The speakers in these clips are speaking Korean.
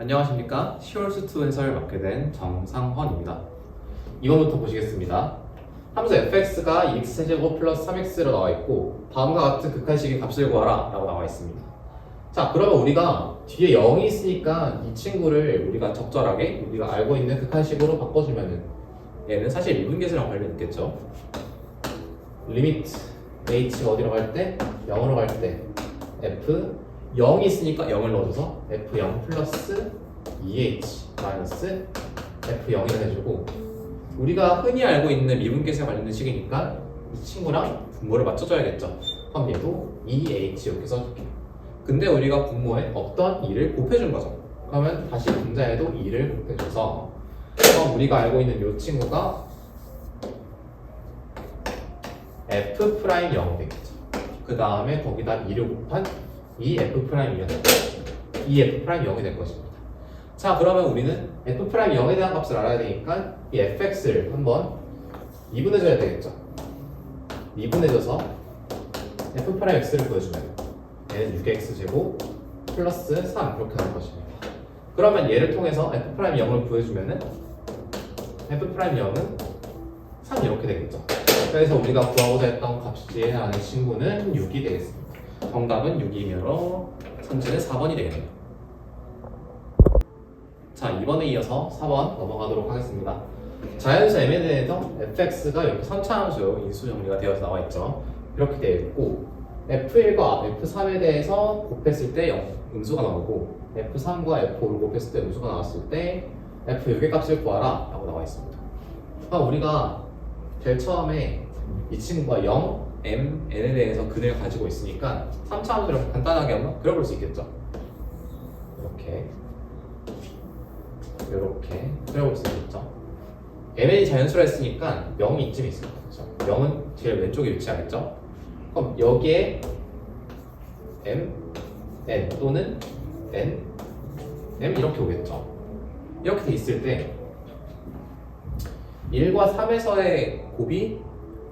안녕하십니까. 시월수2 해설을 맡게 된 정상헌입니다. 이번부터 보시겠습니다. 함수 fx가 2x제곱 플러스 3x로 나와 있고 다음과 같은 극한식의 값을 구하라 라고 나와 있습니다. 자, 그러면 우리가 뒤에 0이 있으니까 이 친구를 우리가 적절하게 우리가 알고 있는 극한식으로 바꿔주면은 얘는 사실 미분계수랑 관련 있겠죠. 리미트 h가 어디로 갈 때? 0으로 갈 때 f 0이 있으니까 0을 넣어줘서 f0 플러스 2h 마이너스 f0이라 해주고, 우리가 흔히 알고 있는 미분계수에 관련된 식이니까 이 친구랑 분모를 맞춰줘야겠죠. 그럼 얘도 2h 이렇게 써줄게요. 근데 우리가 분모에 없던 2를 곱해준 거죠. 그러면 다시 분자에도 2를 곱해줘서 그럼 우리가 알고 있는 이 친구가 f'0이 되겠죠. 그 다음에 거기다 2를 곱한 2f'2가 될 것입니다. 2f'0이 될 것입니다. 자, 그러면 우리는 f'0에 대한 값을 알아야 되니까 이 fx를 한번 미분해줘야 되겠죠. 미분해줘서 f'x를 구해주면 얘는 6x제곱 플러스 3 이렇게 될 것입니다. 그러면 얘를 통해서 f'0을 구해주면은 f'0은 3 이렇게 되겠죠. 그래서 우리가 구하고자 했던 값이 하는 친구는 6이 되겠습니다. 정답은 6이므로 선지는 4번이 되겠네요. 자, 이번에 이어서 4번 넘어가도록 하겠습니다. 자연수 m에 대해서 fx가 이렇게 선차함수 인수 정리가 되어서 나와 있죠. 이렇게 되어 있고 f1과 f3에 대해서 곱했을 때 음수가 나오고 f3과 f5를 곱했을 때 음수가 나왔을 때 f6의 값을 구하라 라고 나와 있습니다. 그럼 우리가 제일 처음에 이 친구가 0, m, n에 대해서 근을 가지고 있으니까 3차 함수를 간단하게 한번 그려볼 수 있겠죠. 이렇게 그려볼 수 있겠죠. mn이 자연수라 했으니까 0이 이쯤에 있을 거죠. 0은 제일 왼쪽에 위치하겠죠. 그럼 여기에 m, n 또는 n, m 이렇게 오겠죠. 이렇게 돼 있을 때 1과 3에서의 곱이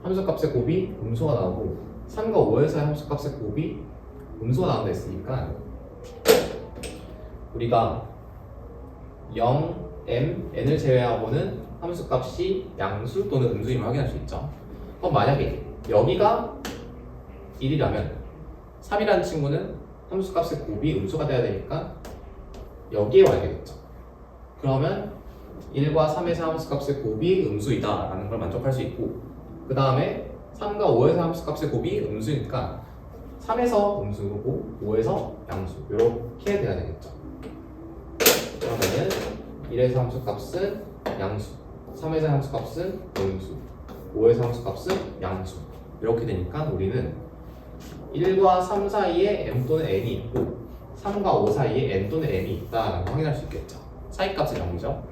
함수값의 곱이 음수가 나오고 3과 5에서의 함수값의 곱이 음수가 나온다 했으니까 우리가 0, m, n을 제외하고는 함수값이 양수 또는 음수임을 확인할 수 있죠. 그럼 만약에 여기가 1이라면 3이라는 친구는 함수값의 곱이 음수가 돼야 되니까 여기에 와야 되겠죠. 그러면 1과 3에서 함수값의 곱이 음수이다 라는 걸 만족할 수 있고, 그 다음에 3과 5에서 함수값의 곱이 음수니까 3에서 음수고 5에서 양수 이렇게 돼야 되겠죠. 그러면은 1에서 함수값은 양수, 3에서 함수값은 음수, 5에서 함수값은 양수 이렇게 되니까 우리는 1과 3 사이에 m 또는 n이 있고 3과 5 사이에 n 또는 m이 있다라는 걸 확인할 수 있겠죠. 사이값은 0이죠.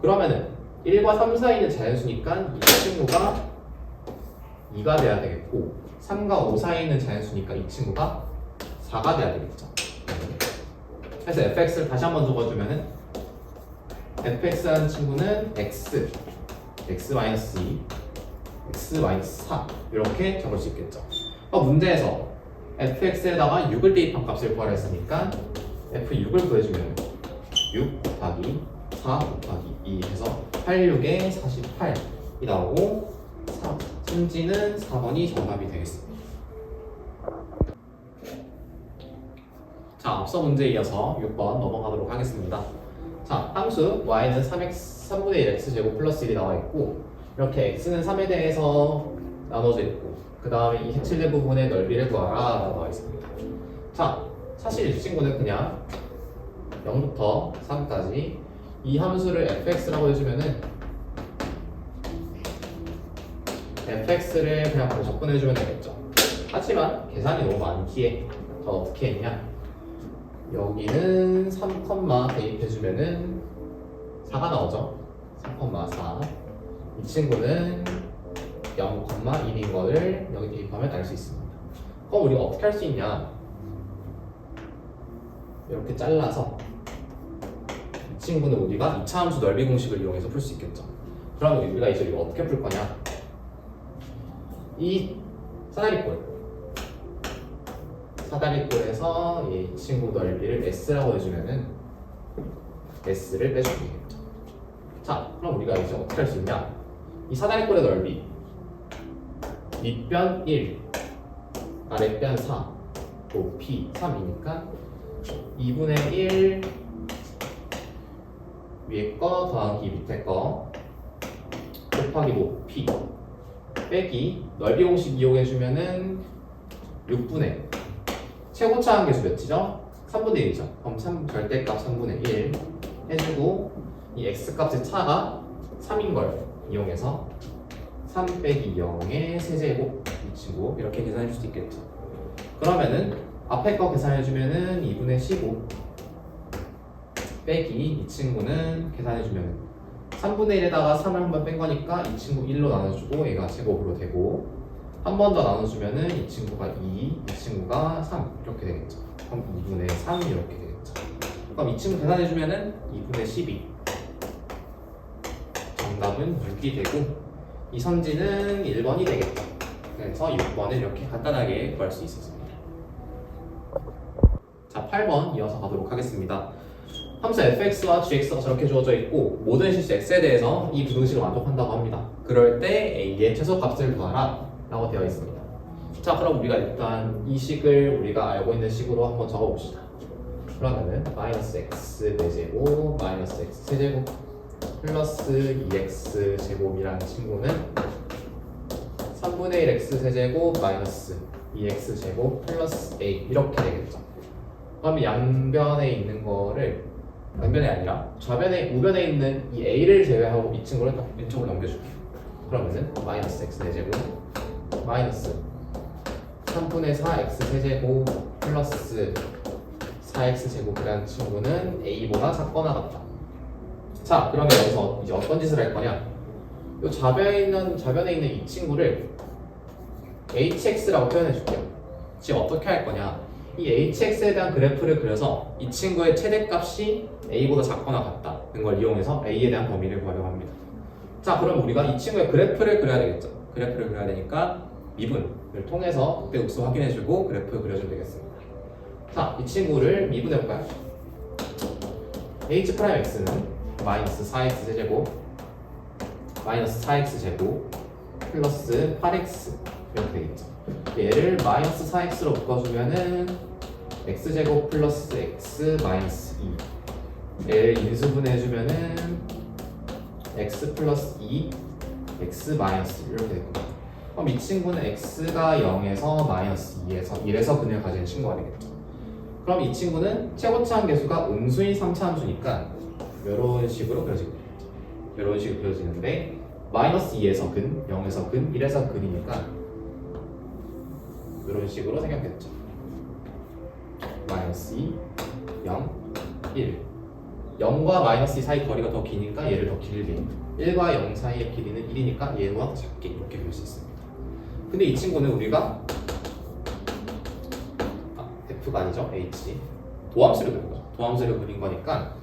그러면은 1과 3 사이는 자연수니까 이 친구가 2가 돼야 되겠고 3과 5 사이는 자연수니까 이 친구가 4가 돼야 되겠죠. 그래서 fx를 다시 한번 적어주면은 fx라는 친구는 x, x-2, x-4 이렇게 적을 수 있겠죠. 문제에서 fx에다가 6을 대입한 값을 구하라 했으니까 f6을 구해주면 6 곱하기 4 곱하기 2 해서 86에 48이 나오고 순지는 4번이 정답이 되겠습니다. 자, 앞서 문제에 이어서 6번 넘어가도록 하겠습니다. 자, 함수 y는 3분의 1 x제곱 플러스 1이 나와 있고 이렇게 x는 3에 대해서 나눠져 있고 그 다음에 이 해칠된 부분의 넓이를 구하라 라고 나와 있습니다. 자, 사실 이 친구는 그냥 0부터 3까지 이 함수를 fx라고 해주면은 fx를 그냥 바로 접근해주면 되겠죠. 하지만 계산이 너무 많기에 저 어떻게 했냐, 여기는 3, 대입해주면은 4가 나오죠. 3,4. 이 친구는 0,1인 거를 여기 대입하면 알 수 있습니다. 그럼 우리가 어떻게 할 수 있냐, 이렇게 잘라서 이 친구는 우리가 2차 함수 넓이 공식을 이용해서 풀 수 있겠죠. 그러면 우리가 이제 이거 어떻게 풀 거냐, 이 사다리꼴에서 이 친구 넓이를 s라고 해주면은 s를 빼주면 되겠죠. 자, 그럼 우리가 이제 어떻게 할 수 있냐? 이 사다리꼴의 넓이 윗변 1, 아랫변 4, 높이 3이니까 2분의 1 위에 거 더하기 밑에 거 곱하기 높이 빼기 넓이 공식 이용해주면은 6분의 최고차 한계수 몇이죠? 3분의 1이죠. 그럼 절대값 3분의 1 해주고 이 x값의 차가 3인 걸 이용해서 3 빼기 0의 세제곱 이 친구 이렇게 계산해 줄 수 있겠죠. 그러면은 앞에 거 계산해주면은 2분의 15 빼기 이 친구는 계산해주면 3분의 1에다가 3을 한 번 뺀 거니까 이 친구 1로 나눠주고 얘가 제곱으로 되고 한 번 더 나눠주면은 이 친구가 2, 이 친구가 3 이렇게 되겠죠. 그럼 2분의 3 이렇게 되겠죠. 그럼 이 친구 계산해주면은 2분의 12 정답은 6이 되고 이 선지는 1번이 되겠죠. 그래서 6번을 이렇게 간단하게 구할 수 있었습니다. 자, 8번 이어서 가도록 하겠습니다. 함수 fx와 gx가 저렇게 주어져 있고 모든 실수 x에 대해서 이 부등식을 만족한다고 합니다. 그럴 때 a의 최소값을 구하라 라고 되어 있습니다. 자, 그럼 우리가 일단 이 식을 우리가 알고 있는 식으로 한번 적어봅시다. 그러면은 마이너스 x 4제곱 마이너스 x 세제곱 플러스 2x 제곱이라는 친구는 3분의 1 x 세제곱 마이너스 2x 제곱 플러스 a 이렇게 되겠죠. 그럼 양변에 있는 거를 양변이 아니라 좌변에 우변에 있는 이 a를 제외하고 이 친구를 왼쪽으로 넘겨줄게요. 그러면은 마이너스 x 4제곱 마이너스 3분의 4x 세제곱 플러스 4x 제곱이라는 친구는 a보다 작거나 같다. 자, 그러면 여기서 이제 어떤 짓을 할 거냐? 이 좌변에 있는 이 친구를 hx라고 표현해 줄게요. 지금 어떻게 할 거냐? 이 hx에 대한 그래프를 그려서 이 친구의 최대값이 a보다 작거나 같다는 걸 이용해서 a에 대한 범위를 구하려고 합니다. 자, 그럼 우리가 이 친구의 그래프를 그려야 되겠죠. 그래프를 그려야 되니까 미분을 통해서 극대극소 확인해주고 그래프 그려주면 되겠습니다. 자, 이 친구를 미분해볼까요? h'x는 마이너스 4x 세제곱 마이너스 4x 제곱 플러스 8x 이렇게 되겠죠. 얘를 마이너스 4x로 묶어주면은 x제곱 플러스 x 마이너스 2 얘를 인수분해해주면은 x 플러스 2 x 마이너스 1 이렇게 됩니다. 그럼 이 친구는 x가 0에서 마이너스 2에서 1에서 근을 가진 친구가 되겠죠. 그럼 이 친구는 최고차 함계수가 음수인 3차 함수니까 이런 식으로 그려지겠죠. 이런 식으로 그려지는데 마이너스 2에서 근, 0에서 근, 1에서 근이니까 이런 식으로 생겼겠죠. 마이너스 2, 0, 1 0과 마이너스 2 사이 거리가 더 기니까 얘를 더 길게 1과 0 사이의 길이는 1이니까 얘보다 더 작게 이렇게 그릴 수 있습니다. 근데 이 친구는 우리가 F가 아니죠. H 도함수를 그린 거죠. 도함수를 그린 거니까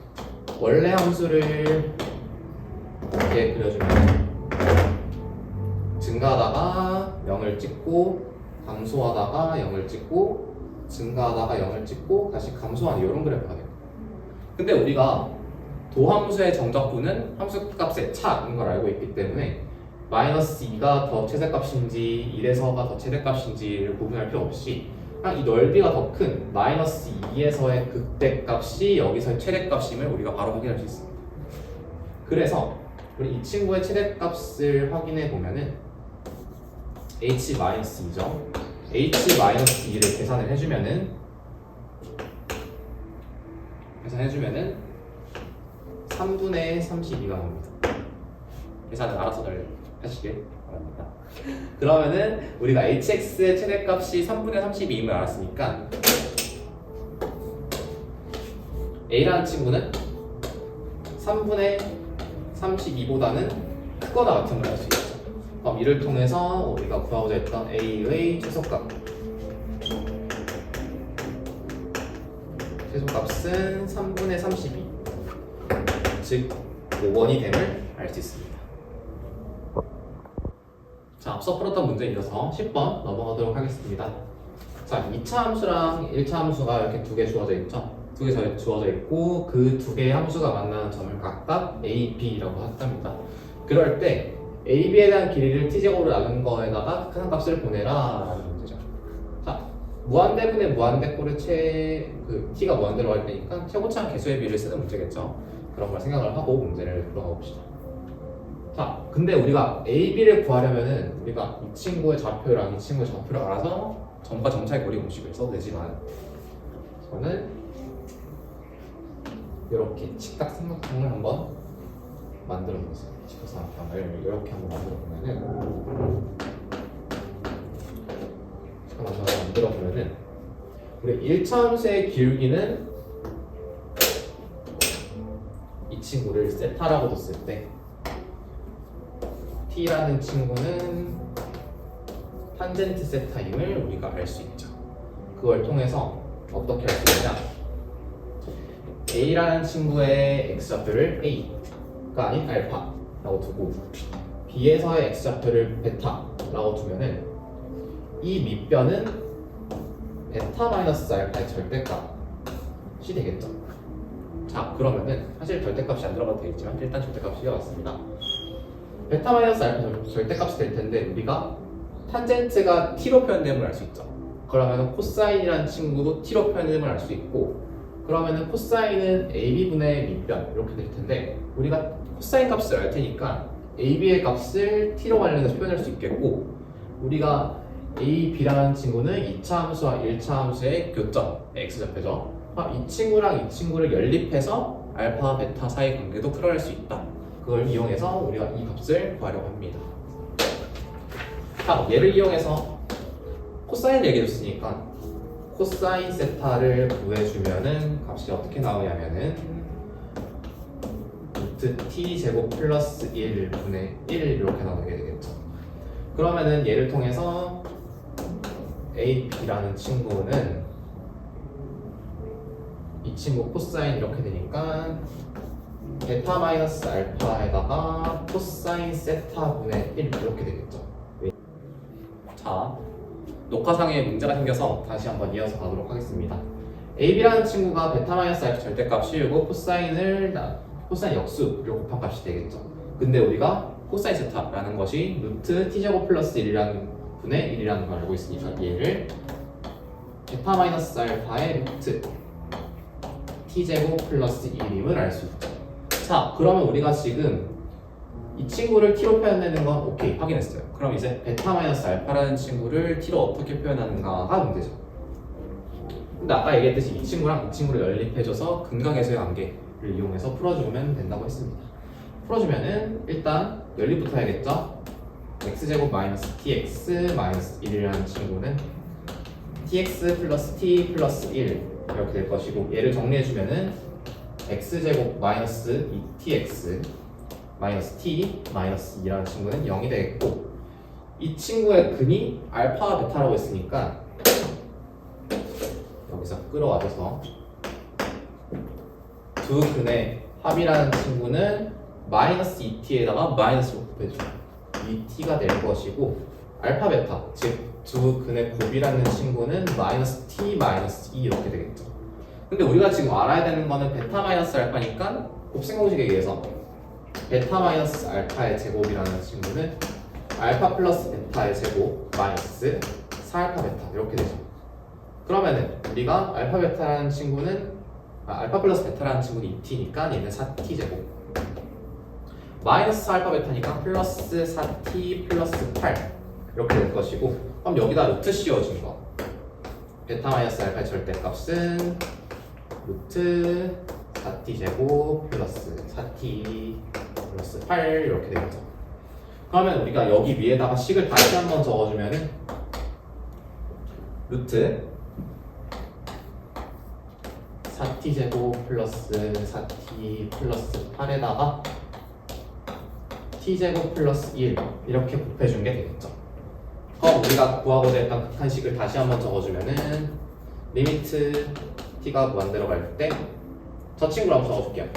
원래 함수를 이렇게 그려주면 증가하다가 0을 찍고 감소하다가 0을 찍고 증가하다가 0을 찍고 다시 감소하는 이런 그래프가 돼요. 근데 우리가 도함수의 정적분은 함수값의 차인 걸 알고 있기 때문에 마이너스 2가 더 최대값인지 1에서가 더 최대값인지를 구분할 필요 없이 그냥 이 넓이가 더 큰 마이너스 2에서의 극대값이 여기서의 최대값임을 우리가 바로 확인할 수 있습니다. 그래서 우리 이 친구의 최대값을 확인해 보면은 h-2죠. h-2를 계산을 해주면은 3분의 32가 나옵니다. 계산을 알아서 잘 하시길 바랍니다. 그러면은 우리가 hx의 최대값이 3분의 32임을 알았으니까 a라는 친구는 3분의 32보다는 크거나 같은 걸 알 수 있죠. 그럼 이를 통해서 우리가 구하고자 했던 a의 최소값은 3분의 32 즉 5번이 됨을 알 수 있습니다. 자, 앞서 풀었던 문제에 이어서 10번 넘어가도록 하겠습니다. 자, 2차 함수랑 1차 함수가 이렇게 두 개 주어져 있죠. 두 개 주어져 있고 그 두 개의 함수가 만나는 점을 각각 a, b라고 한답니다. 그럴 때 a, b에 대한 길이를 t제곱으로 나눈 거에다가 큰 값을 보내라 라는 문제죠. 자, 무한대분의 무한대꼴을 t가 무한대로 갈 때니까 최고차항 개수의 비를 쓰는 문제겠죠. 그런 걸 생각을 하고 문제를 풀어가 봅시다. 자, 근데 우리가 a, b를 구하려면은 우리가 이 친구의 좌표랑 이 친구의 좌표를 알아서 점과 점 사이 거리 공식을 써도 되지만 저는 이렇게 직각삼각형을 한번 만들어 보세요. 직각삼각형을 이렇게 한번 만들어 보면은 우리 1차 함수의 기울기는 이 친구를 세타라고 뒀을 때 t라는 친구는 탄젠트 세타임을 우리가 알 수 있죠. 그걸 통해서 어떻게 할 수 있냐? a라는 친구의 x좌표를 a가 아닌 알파라고 두고 b에서의 x좌표를 베타라고 두면은 이 밑변은 베타 마이너스 알파의 절대값이 되겠죠. 자, 그러면은 사실 절대값이 안 들어가도 되겠지만 일단 절대값이 되어왔습니다. 베타 마이너스 알파 절대값이 될 텐데 우리가 탄젠트가 t로 표현됨을 알 수 있죠. 그러면은 코사인이라는 친구도 t로 표현됨을 알 수 있고 그러면은 코사인은 ab분의 밑변 이렇게 될 텐데 우리가 코사인 값을 알 테니까 ab의 값을 t로 관련해서 표현할 수 있겠고 우리가 a, b라는 친구는 2차 함수와 1차 함수의 교점 x좌표죠. 이 친구랑 이 친구를 연립해서 알파, 베타 사이 관계도 풀어낼 수 있다. 그걸 이용해서 우리가 이 값을 구하려고 합니다. 자, 얘를 이용해서 코사인을 얘기해줬으니까 코사인 세타를 구해주면은 값이 어떻게 나오냐면은 루트 t 제곱 플러스 1분의 1 이렇게 나오게 되겠죠. 그러면은 얘를 통해서 a, b라는 친구는 이 친구 코사인 이렇게 되니까 베타 마이너스 알파에다가 코사인 세타분의 1 이렇게 되겠죠. 자, 녹화상에 문제가 생겨서 다시 한번 이어서 가도록 하겠습니다. ab라는 친구가 베타 마이너스 알파 절대값 씌우고 코사인 역수를 곱한 값이 되겠죠. 근데 우리가 코사인 세타라는 것이 루트 t제곱 플러스 1이라는 분의 1이라는 걸 알고 있으니까 얘를 베타 마이너스 알파의 루트 t제곱 플러스 1임을 알 수 있죠. 자, 그러면 우리가 지금 이 친구를 t로 표현하는 건 오케이 확인했어요. 그럼 이제 베타 마이너스 알파라는 친구를 t로 어떻게 표현하는가가 문제죠. 근데 아까 얘기했듯이 이 친구랑 이 친구를 연립해줘서 근각에서의 관계를 이용해서 풀어주면 된다고 했습니다. 풀어주면은 일단 연립부터 해야겠죠. x제곱 마이너스 tx 마이너스 1이라는 친구는 tx 플러스 t 플러스 1 이렇게 될 것이고 얘를 정리해주면은 x제곱 마이너스 2tx 마이너스 t 마이너스 2라는 친구는 0이 되겠고 이 친구의 근이 알파와 베타라고 했으니까 여기서 끌어와줘서 두 근의 합이라는 친구는 마이너스 2t에다가 마이너스로 곱해주죠. 2t가 될 것이고 알파 베타 즉 두 근의 곱이라는 친구는 마이너스 t 마이너스 2 이렇게 되겠죠. 근데 우리가 지금 알아야 되는 거는 베타 마이너스 알파니까 곱셈 공식에 의해서 베타 마이너스 알파의 제곱이라는 친구는 알파 플러스 베타의 제곱 마이너스 4알파 베타 이렇게 되죠. 그러면은 우리가 알파 베타라는 친구는 알파 플러스 베타라는 친구는 2t니까 얘는 4t 제곱 마이너스 4알파 베타니까 플러스 4t 플러스 8 이렇게 될 것이고 그럼 여기다 루트 씌워준 거 베타 마이너스 알파의 절대값은 루트 4t 제곱 플러스 4t 플러스 8 이렇게 되겠죠. 그러면 우리가 여기 위에다가 식을 다시 한번 적어주면은 루트 4t 제곱 플러스 4t 플러스 8에다가 t 제곱 플러스 1 이렇게 곱해준 게 되겠죠. 그럼 우리가 구하고자 했던 극한식을 다시 한번 적어주면은 리미트 t가 무한대로 갈 때 저 친구를 한번 적어줄게요.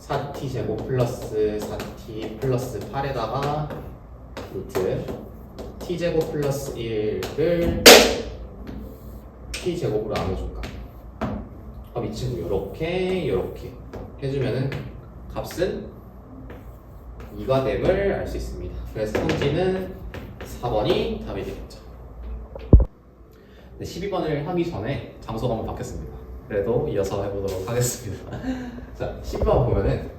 4t 제곱 플러스 4t 플러스 8에다가 루트 t 제곱 플러스 1을 t 제곱으로 나눠줄까? 그럼 이 친구 요렇게 해주면은 값은 2가 됨을 알 수 있습니다. 그래서 성질은 4번이 답이 되겠죠. 12번을 하기 전에 장소가 한번 바뀌었습니다. 그래도 이어서 해보도록 하겠습니다. 자, 12번 보면은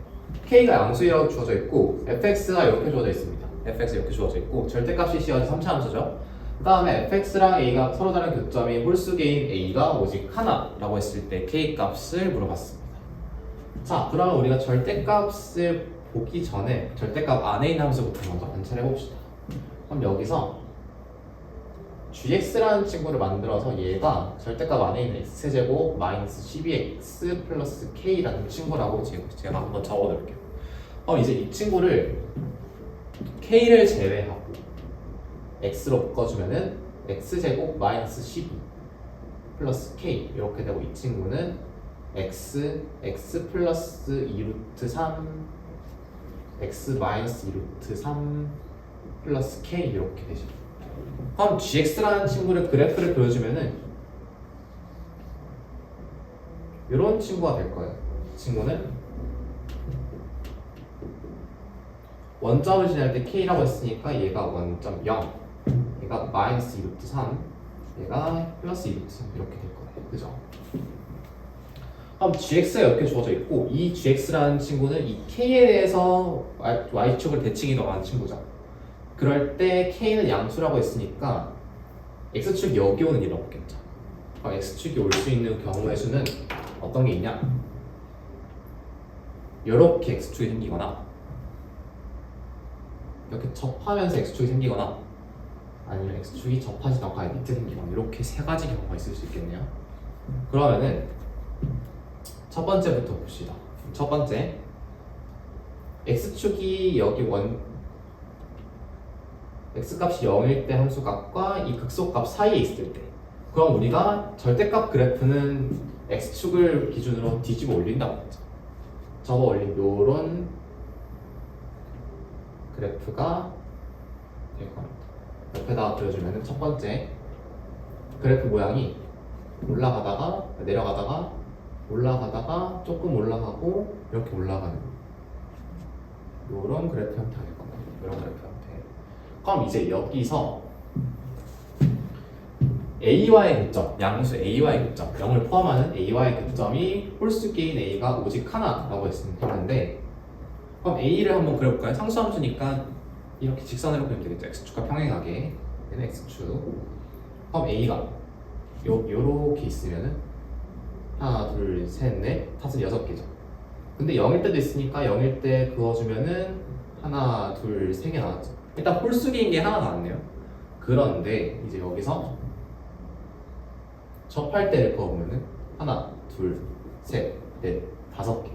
K가 양수라고 주어져 있고 fx가 이렇게 주어져 있습니다. fx 이렇게 주어져 있고 절대값이 씌워진 3차 함수죠. 그 다음에 fx랑 a가 서로 다른 교점인 홀수계인 a가 오직 하나라고 했을 때 k 값을 물어봤습니다. 자, 그러면 우리가 절대값을 보기 전에 절대값 안에 있는 함수부터 먼저 관찰해 봅시다. 그럼 여기서 gx라는 친구를 만들어서 얘가 절대값 안에 있는 x제곱 마이너스 12x 플러스 k라는 친구라고 제가 한번 적어 놓을게요. 이제 이 친구를 k를 제외하고 x로 묶어주면은 x제곱 마이너스 12 플러스 k 이렇게 되고 이 친구는 x 플러스 2루트 3 x 마이너스 2루트 3 플러스 k 이렇게 되죠. 그럼 gx라는 친구를 그래프를 그려주면은 이런 친구가 될 거예요. 이 친구는 원점을 지날 때 k라고 했으니까 얘가 원점 0, 얘가 마이너스 2루트 3, 얘가 플러스 2루트 3 이렇게 될 거예요. 그죠? 그럼 gx가 이렇게 주어져 있고 이 gx라는 친구는 이 k에 대해서 y축을 대칭이 더하는 친구죠. 그럴 때 k는 양수라고 했으니까 x축이 여기 오는 일은 없겠죠. x축이 올 수 있는 경우의 수는 어떤 게 있냐? 이렇게 x축이 생기거나 이렇게 접하면서 x축이 생기거나 아니면 x축이 접하지 않고 아예 밑에 생기거나 이렇게 세 가지 경우가 있을 수 있겠네요. 그러면은 첫 번째부터 봅시다. 첫 번째 x축이 여기 x값이 0일 때 함수값과 이 극소값 사이에 있을 때 그럼 우리가 절대값 그래프는 x축을 기준으로 뒤집어 올린다고 했죠. 접어 올린 요런 그래프가 될 겁니다. 옆에다가 그려주면 첫 번째 그래프 모양이 올라가다가 내려가다가 올라가다가 조금 올라가고 이렇게 올라가는 이런 그래프 형태가 될 겁니다. 이런 그래프 형태. 그럼 이제 여기서 a와의 교점, 양수 a와의 교점, 0을 포함하는 a와의 교점이 홀수계인 a가 오직 하나라고 했는데 그럼 a를 한번 그려볼까요? 상수함수니까 이렇게 직선으로 그리면 되겠죠. x축과 평행하게 얘는 x축. 그럼 a가 요렇게 있으면은 하나, 둘, 셋, 넷, 다섯, 6개죠. 근데 0일 때도 있으니까 0일 때 그어주면은 하나, 둘, 3개 나왔죠. 일단 홀수계인 게 하나 나왔네요. 그런데 이제 여기서 접할 때를 그어보면은 하나, 둘, 셋, 넷, 5개.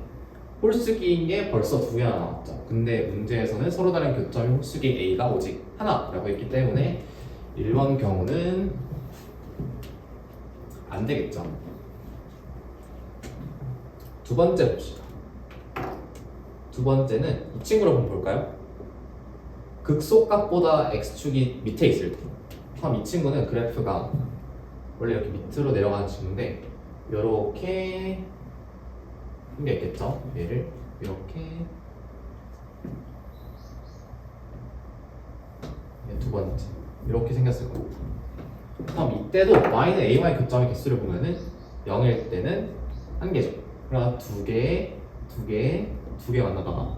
홀수기인 게 벌써 2개나 나왔죠. 근데 문제에서는 서로 다른 교점이 홀수기인 A가 오직 하나라고 했기 때문에 1번 경우는 안 되겠죠. 두 번째 봅시다. 두 번째는 이 친구를 한번 볼까요? 극소값보다 x축이 밑에 있을 때 그럼 이 친구는 그래프가 원래 이렇게 밑으로 내려가는 친구인데 이렇게 생겨 있겠죠? 얘를 이렇게 두 번째 이렇게 생겼을 겁니다. 그럼 이때도 y는 a와의 교점의 개수를 보면은 0일 때는 1개죠. 그럼 두 개 만나다가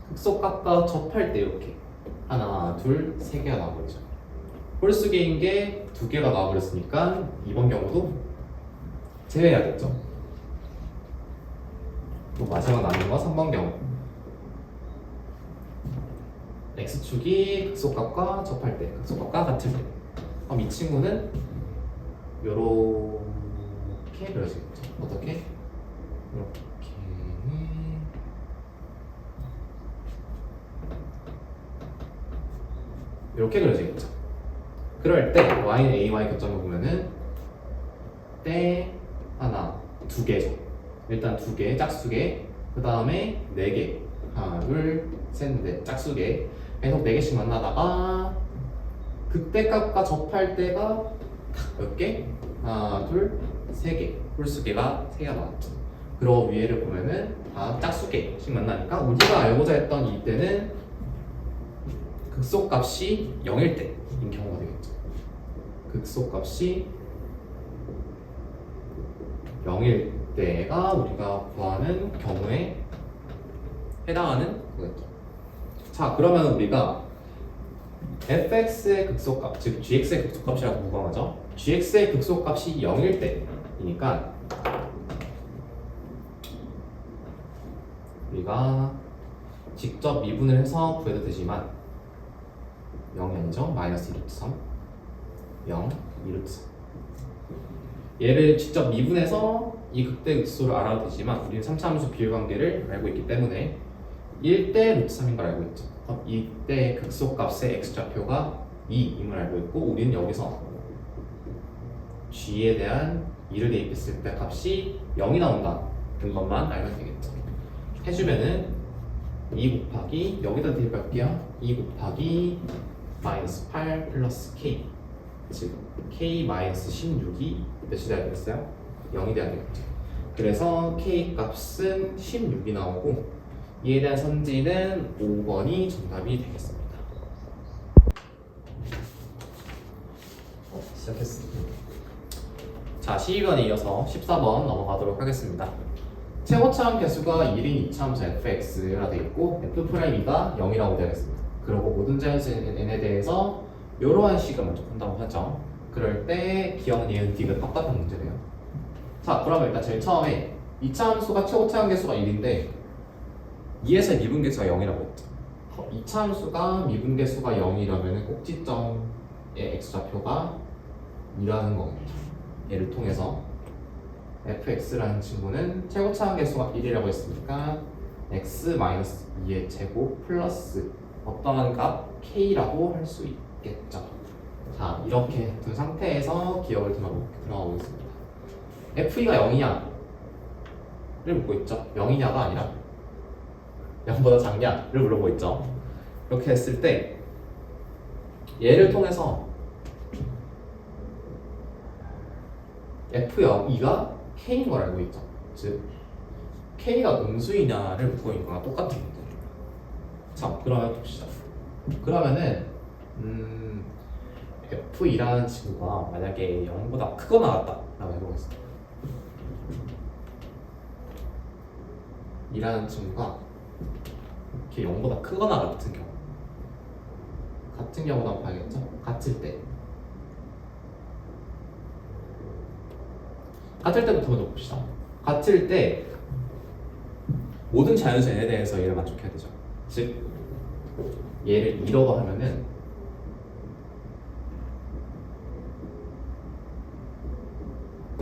극소값과 접할 때 이렇게 하나, 둘, 3개가 나와버리죠. 홀수계인 게 2개가 나와버렸으니까 이번 경우도 제외해야겠죠. 또 마지막 남은 거 3번 경우 x축이 극소값과 접할 때, 극소값과 같을 때 그럼 이 친구는 요렇게 그려지겠죠. 어떻게? 이렇게 그려지겠죠. 그럴 때 y는 a와의 교점을 보면은 때 하나, 2개죠. 일단 2개, 짝수개, 그 다음에 4개, 하나, 둘, 셋, 넷, 짝수개 계속 4개씩 만나다가 극대값과 접할 때가 몇 개? 하나, 둘, 3개 홀수계가 3개가 나왔죠. 그리고 위에를 보면은 다 짝수계씩 만나니까 우리가 알고자 했던 이때는 극소값이 0일 때인 경우가 되겠죠. 극소값이 0일 때가 우리가 구하는 경우에 해당하는 거겠죠. 자, 그러면 우리가 fx의 극소값, 즉 gx의 극소값이라고 구하죠. gx의 극소값이 0일 때이니까 우리가 직접 미분을 해서 구해도 되지만 0이 아니죠. 마이너스 2루트 3 0, 2루트 3 얘를 직접 미분해서 이 극대 극소를 알아도 되지만 우리는 3차 함수 비율관계를 알고 있기 때문에 1대 루트 3인 걸 알고 있죠. 그럼 이때 극소값의 x좌표가 2임을 알고 있고 우리는 여기서 g에 대한 2를 대입했을 때 값이 0이 나온다는 것만 알면 되겠죠. 해주면은 2 곱하기 여기다 대입할게요. 2 곱하기 마이너스 8 플러스 k 즉 k 마이너스 16이 몇이 돼야 되겠어요? 0이 돼야 되겠죠. 그래서 k 값은 16이 나오고 이에 대한 선지는 5번이 정답이 되겠습니다. 시작했습니다. 자, 12번에 이어서 14번 넘어가도록 하겠습니다. 최고차함 개수가 1인 2차함수 fx가 되어 있고 f'2가 0이라고 되어 있습니다. 그리고 모든 자연수 n에 대해서 이러한 식을 먼저 푼다고 하죠. 그럴 때 기억, 니은, 디귿 답답한 문제네요. 자, 그러면 일단 제일 처음에 2차함수가 최고차함 개수가 1인데 2에서 미분계수가 0이라고 했죠. 2차함수가 미분계수가 0이라면 꼭지점의 x좌표가 2라는 거겠죠. 얘를 통해서 fx라는 친구는 최고차함 개수가 1이라고 했으니까 x-2의 제곱 플러스 어떠한 값 k라고 할 수 있겠죠. 자, 이렇게 둔 상태에서 기억을 들어가 보겠습니다. f가 0이냐 를 묻고 있죠. 0이냐가 아니라 0보다 작냐를 물어보고 있죠. 이렇게 했을 때 얘를 통해서 f2가 k인 걸 알고 있죠. 즉 k가 음수이냐를 묻고 있는 거랑 똑같은 문제예요. 자, 그러면 봅시다. 그러면은 f2라는 친구가 만약에 0보다 크거나 같다라고 해보겠습니다. 이라는 친구가 이렇게 0보다 크거나 같은 경우도 한번 봐야겠죠? 같을 때부터 먼저 봅시다. 같을 때 모든 자연수 n에 대해서 얘를 만족해야 되죠. 즉 얘를 2라고 하면은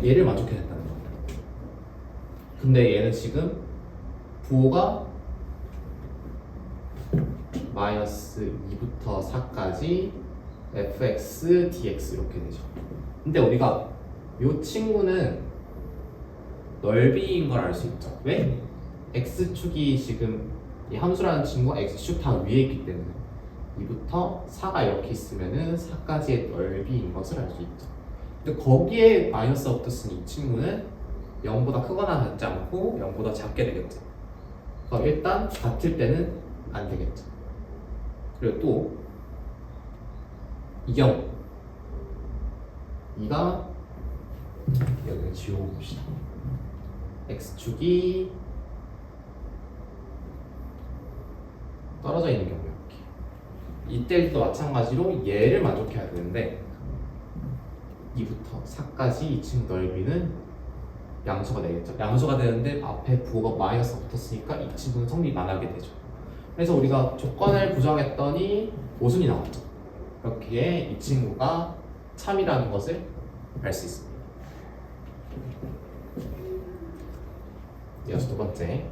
얘를 만족해야 된다는 거예요. 근데 얘는 지금 부호가 마이너스 2부터 4까지 fx, dx 이렇게 되죠. 근데 우리가 이 친구는 넓이인 걸 알 수 있죠. 왜? x축이 지금 이 함수라는 친구가 x축 다 위에 있기 때문에 2부터 4가 이렇게 있으면은 4까지의 넓이인 것을 알 수 있죠. 근데 거기에 마이너스가 붙었으니 이 친구는 0보다 크거나 같지 않고 0보다 작게 되겠죠. 그럼 일단 같을 때는 안 되겠죠. 그리고 또 이 경우 2가 여기 지워봅시다. x축이 떨어져 있는 경우 이렇게 이때도 마찬가지로 얘를 만족해야 되는데 2부터 4까지 이 친구 넓이는 양수가 되겠죠. 양수가 되는데 앞에 부호가 마이너스가 붙었으니까 이 친구는 성립 안 하게 되죠. 그래서 우리가 조건을 부정했더니 모순이 나왔죠. 그렇기에 이 친구가 참이라는 것을 알 수 있습니다. 이어서 두 번째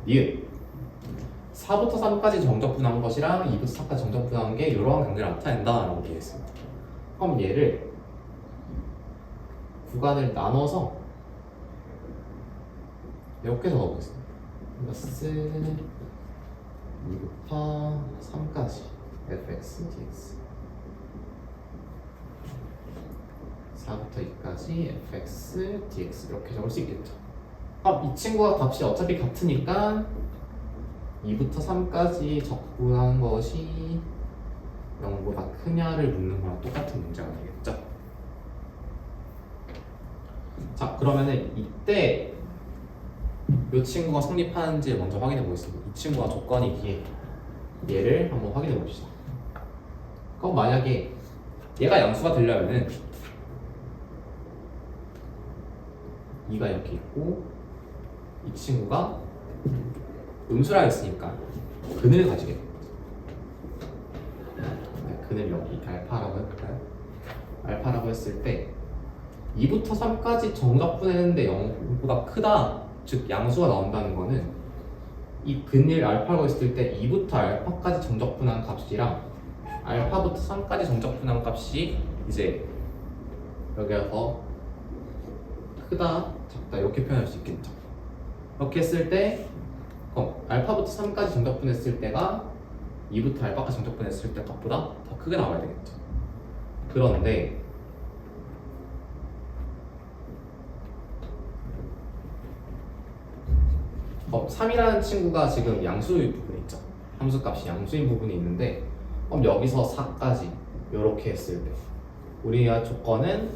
니은 4부터 3까지 정적분한 것이랑 2부터 4까지 정적분한 게 이러한 관계를 나타낸다라고 되어 있습니다. 그럼 얘를 구간을 나눠서 이렇게 적어보겠습니다. 플러스 2부터 3까지 fx, dx 4부터 2까지 fx, dx 이렇게 적을 수 있겠죠. 이 친구와 값이 어차피 같으니까 2부터 3까지 적분한 것이 0보다 크냐를 묻는 거랑 똑같은 문제가 되겠죠. 자, 그러면은 이때 이 친구가 성립하는지 먼저 확인해 보겠습니다. 이 친구가 조건이기에 얘를 한번 확인해 봅시다. 그럼 만약에 얘가 양수가 되려면은 2가 이렇게 있고 이 친구가 음수라 했으니까 근을 가지게 됩니다. 근을 여기 알파라고 해볼까요? 알파라고 했을 때 2부터 3까지 정적분했는데 0보다 크다, 즉 양수가 나온다는 거는 이 근을 알파라고 했을 때 2부터 알파까지 정적분한 값이랑 알파부터 3까지 정적분한 값이 이제 여기가 더 크다, 작다 이렇게 표현할 수 있겠죠. 이렇게 했을 때 알파부터 3까지 정적분했을 때가 2부터 알파까지 정적분했을 때 값보다 더 크게 나와야 되겠죠. 그런데 3이라는 친구가 지금 양수인 부분이 있죠. 함수값이 양수인 부분이 있는데 그럼 여기서 4까지 이렇게 했을 때 우리가 조건은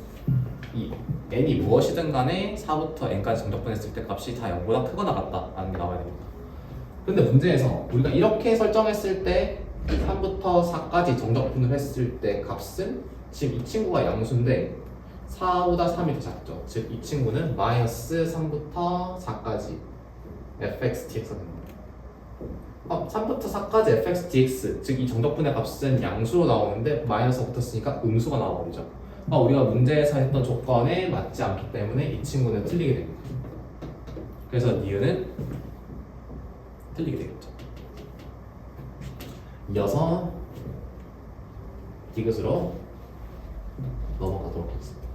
이 n이 무엇이든 간에 4부터 n까지 정적분했을 때 값이 다 0보다 크거나 같다라는 게 나와야 됩니다. 근데 문제에서 우리가 이렇게 설정했을 때 3부터 4까지 정적분을 했을 때 값은 지금 이 친구가 양수인데 4보다 3이 더 작죠. 즉 이 친구는 마이너스 3부터 4까지 fx dx가 됩니다. 3부터 4까지 fx dx, 즉 이 정적분의 값은 양수로 나오는데 마이너스가 붙었으니까 음수가 나와버리죠. 우리가 문제에서 했던 조건에 맞지 않기 때문에 이 친구는 틀리게 됩니다. 그래서 니은은 틀리게 되겠죠. 이어서 디귿으로 넘어가도록 하겠습니다.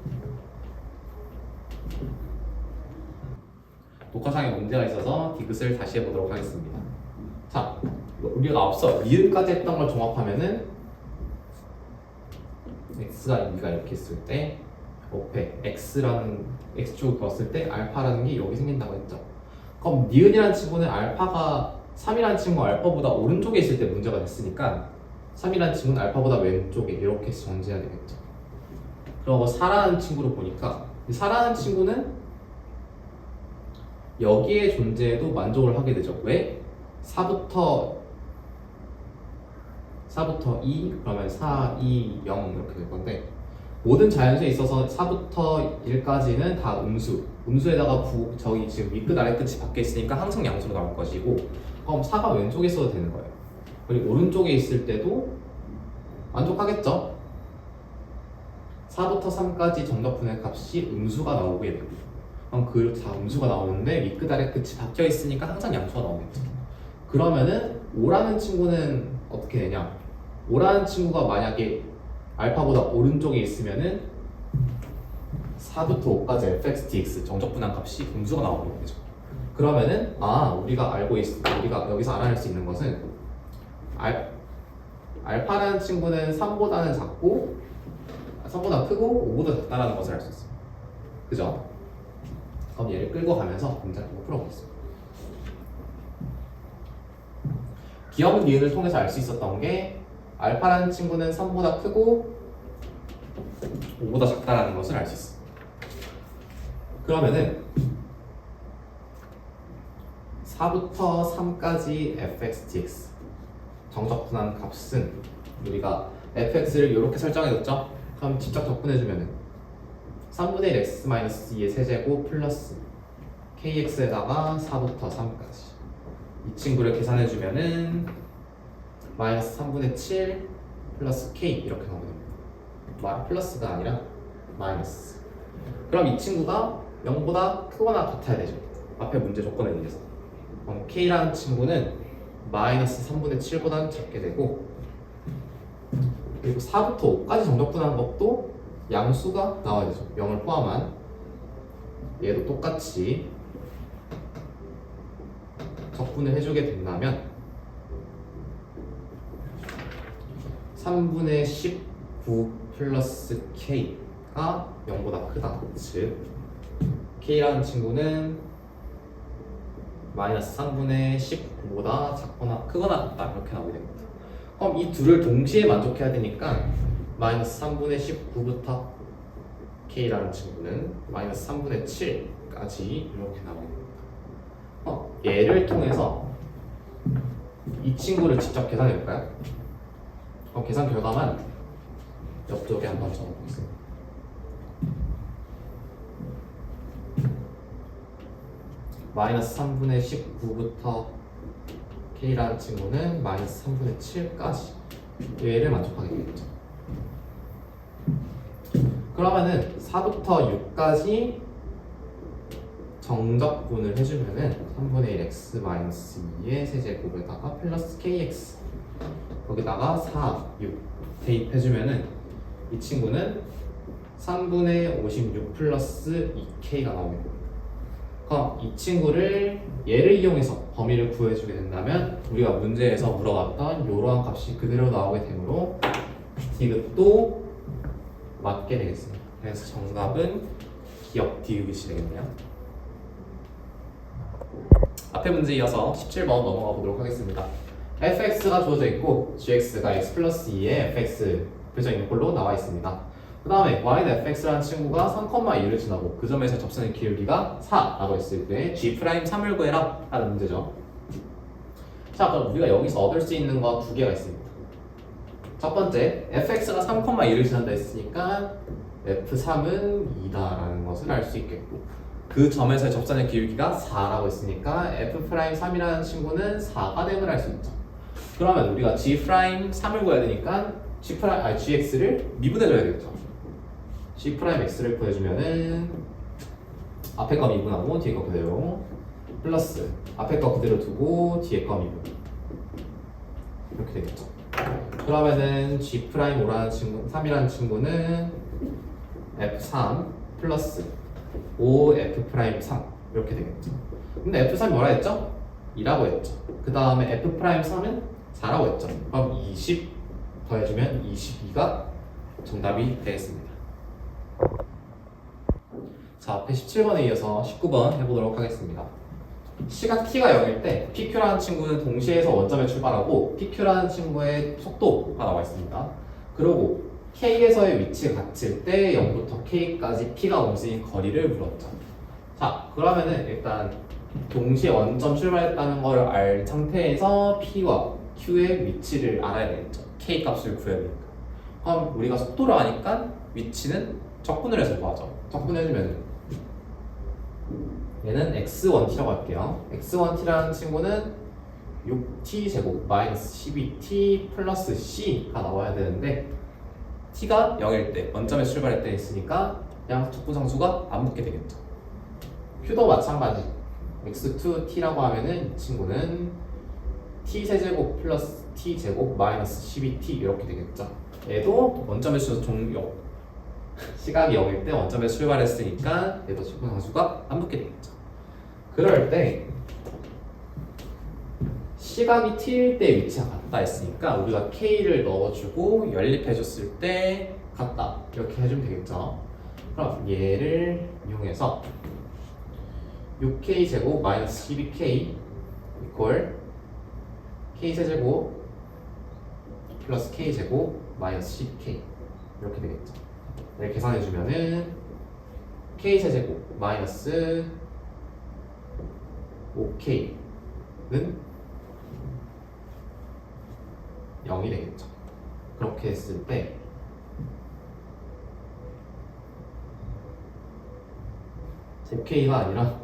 녹화상에 문제가 있어서 디귿을 다시 해보도록 하겠습니다. 자, 우리가 앞서 니은까지 했던 걸 종합하면은 x가 2가 이렇게 있을 때 옆에 x라는 x축을 그었을 때 알파라는 게 여기 생긴다고 했죠. 그럼 니은이라는 친구는 알파가 3이라는 친구가 알파보다 오른쪽에 있을 때 문제가 됐으니까 3이라는 친구는 알파보다 왼쪽에 이렇게 정지해야 되겠죠. 그리고 4라는 친구를 보니까 이 4라는 친구는 여기에 존재에도 만족을 하게 되죠. 왜? 4부터 2 그러면 4, 2, 0 이렇게 될 건데 모든 자연수에 있어서 4부터 1까지는 다 음수에다가 저기 지금 윗끝 아래끝이 바뀌어 있으니까 항상 양수로 나올 것이고 그럼 4가 왼쪽에 있어도 되는 거예요. 그리고 오른쪽에 있을 때도 만족하겠죠? 4부터 3까지 정적분의 값이 음수가 나오게 됩니다. 그럼 그 다 음수가 나오는데 윗끝 아래끝이 바뀌어 있으니까 항상 양수가 나오겠죠. 그러면은 5라는 친구는 어떻게 되냐? 5라는 친구가 만약에 알파보다 오른쪽에 있으면은 4부터 5까지 fx dx 정적분한 값이 음수가 나오는 거죠. 그러면은 우리가 여기서 알아낼 수 있는 것은 알파라는 친구는 3보다는 작고 3보다 크고 5보다 작다라는 것을 알 수 있어요. 그죠? 그럼 얘를 끌고 가면서 문제를 풀어보겠습니다. 기억 니은을 통해서 알 수 있었던 게 알파라는 친구는 3보다 크고 5보다 작다라는 것을 알 수 있어요. 그러면은 4부터 3까지 fx dx 정적분한 값은 우리가 fx를 이렇게 설정해뒀죠? 그럼 직접 적분해주면은 3분의 1 x-2의 세제곱 플러스 kx에다가 4부터 3까지 이 친구를 계산해주면은 마이너스 3분의 7 플러스 k 이렇게 나오게 됩니다. 플러스가 아니라 마이너스. 그럼 이 친구가 0보다 크거나 같아야 되죠. 앞에 문제 조건에 의해서. 그럼 k라는 친구는 마이너스 3분의 7보다는 작게 되고 그리고 4부터 5까지 정적분한 것도 양수가 나와야 되죠. 0을 포함한 얘도 똑같이 적분을 해주게 된다면 3분의 19 플러스 k 0보다 크다. 즉 K라는 친구는 마이너스 3분의 19보다 작거나 크거나 같다. 이렇게 나오게 됩니다. 그럼 이 둘을 동시에 만족해야 되니까 마이너스 3분의 19부터 K라는 친구는 마이너스 3분의 7까지 이렇게 나오게 됩니다. 얘를 통해서 이 친구를 직접 계산해 볼까요? 계산 결과만 옆쪽에 한번 적어보겠습니다. 마이너스 3분의 19부터 K라는 친구는 마이너스 3분의 7까지 얘를 만족하게 되겠죠. 그러면은 4부터 6까지 정적분을 해주면은 3분의 1 x 마이너스 2의 세제곱에다가 플러스 kx 거기다가 4, 6 대입해주면은 이 친구는 3분의 56 플러스 2k가 나오게 됩니다. 그럼 이 친구를 얘를 이용해서 범위를 구해주게 된다면 우리가 문제에서 물어봤던 이러한 값이 그대로 나오게 되므로 디귿도 맞게 되겠습니다. 그래서 정답은 기억 디귿이 되겠네요. 앞에 문제 이어서 17번 넘어가 보도록 하겠습니다. fx가 주어져 있고 gx가 x 플러스 2에 fx 그려져 있는 걸로 나와 있습니다. 그 다음에 y는 fx라는 친구가 3,2를 지나고 그 점에서 접선의 기울기가 4라고 했을 때 g'3을 구해라 라는 문제죠. 자, 그럼 우리가 여기서 얻을 수 있는 거 두 개가 있습니다. 첫 번째, fx가 3,2를 지난다 했으니까 f3은 2다라는 것을 알 수 있겠고 그 점에서의 접선의 기울기가 4라고 했으니까 f'3이라는 친구는 4가 됨을 알 수 있죠. 그러면 우리가 g'3을 구해야 되니까 gx를 미분해줘야 되겠죠. g'x를 구해주면은 앞에 거 미분하고 뒤에 거 그대로 플러스 앞에 거 그대로 두고 뒤에 거 미분 이렇게 되겠죠. 그러면은 g'5라는 친구, 3이라는 친구는 f3 플러스 5f'3 이렇게 되겠죠. 근데 f3이 뭐라 했죠? 2라고 했죠. 그 다음에 f'3은 4라고 했죠. 그럼 20 더해주면 22가 정답이 되겠습니다. 자, 앞에 17번에 이어서 19번 해보도록 하겠습니다. 시각 t가 0일 때 pq라는 친구는 동시에서 원점에 출발하고 pq라는 친구의 속도가 나와 있습니다. 그리고 k에서의 위치가 같을 때 0부터 k까지 p가 움직인 거리를 물었죠. 자, 그러면은 일단 동시에 원점 출발했다는 걸 알 상태에서 p와 q의 위치를 알아야 되겠죠. k 값을 구해야 되니까. 그럼 우리가 속도를 아니까 위치는 적분을 해서 구하죠. 적분해주면 얘는 x1t라고 할게요. x1t라는 친구는 6t 제곱 마이너스 12t 플러스 c가 나와야 되는데 t가 0일 때 원점에 출발할 때 있으니까 양 적분 상수가 안 붙게 되겠죠. q도 마찬가지. x2t라고 하면은 이 친구는 t 세제곱 플러스 t 제곱 마이너스 12t 이렇게 되겠죠. 얘도 원점에서 종료 시각이 0일 때 원점에 출발했으니까 얘도 적분 상수가 안 붙게 되겠죠. 그럴 때 시각이 t일 때 위치가 같다 했으니까 우리가 k를 넣어주고 연립해줬을 때 같다 이렇게 해주면 되겠죠. 그럼 얘를 이용해서 6k 제곱 마이너스 12k 이퀄 k 세제곱 플러스 k 제곱 마이너스 10k 이렇게 되겠죠. 이렇게 계산해주면은 k 세제곱 마이너스 5k는 0이 되겠죠. 그렇게 했을 때 k가 아니라